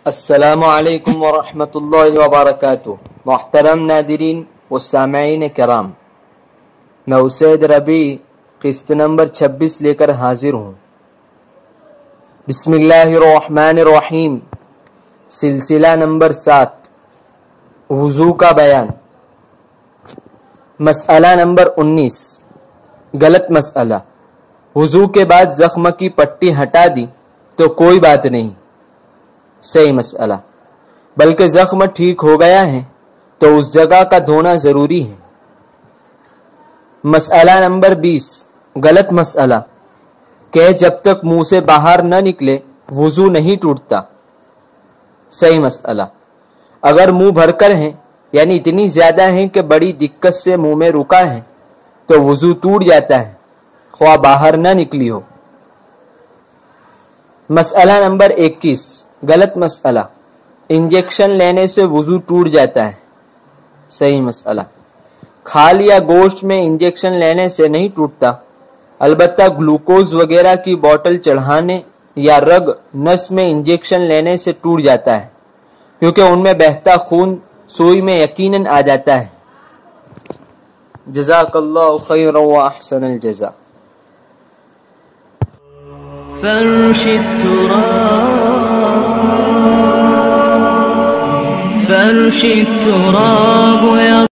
السلام علیکم ورحمۃ اللہ وبرکاتہ۔ محترم ناظرین و سامعین کرام، میں اسید ربیع قسط نمبر 26 لے کر حاضر ہوں۔ بسم اللہ الرحمن الرحیم، سلسلہ نمبر 7، وضو کا بیان۔ مسئلہ نمبر 19، غلط مسئلہ۔ وضو کے بعد زخم کی پٹی ہٹا دی تو کوئی بات نہیں، صحیح مسئلہ، بلکہ زخم ٹھیک ہو گیا ہے تو اس جگہ کا دھونا ضروری ہے۔ مسئلہ نمبر 20، غلط مسئلہ کہ جب تک منہ سے باہر نہ نکلے وضو نہیں ٹوٹتا، صحیح مسئلہ، اگر منہ بھر کر ہے یعنی اتنی زیادہ ہے کہ بڑی دقت سے منہ میں رکا ہے تو وضو ٹوٹ جاتا ہے، خواہ باہر نہ نکلی ہو۔ مسئلہ نمبر 21، غلط مسئلہ، انجیکشن لینے سے وضو ٹوٹ جاتا ہے، صحیح مسئلہ، کھال یا گوشت میں انجیکشن لینے سے نہیں ٹوٹتا، البتہ گلوکوز وغیرہ کی بوتل چڑھانے یا رگ نس میں انجیکشن لینے سے ٹوٹ جاتا ہے، کیونکہ ان میں بہتا خون سوئی میں یقیناً آ جاتا ہے۔ جزاک اللہ خیر و احسن الجزاء۔ فرش التراب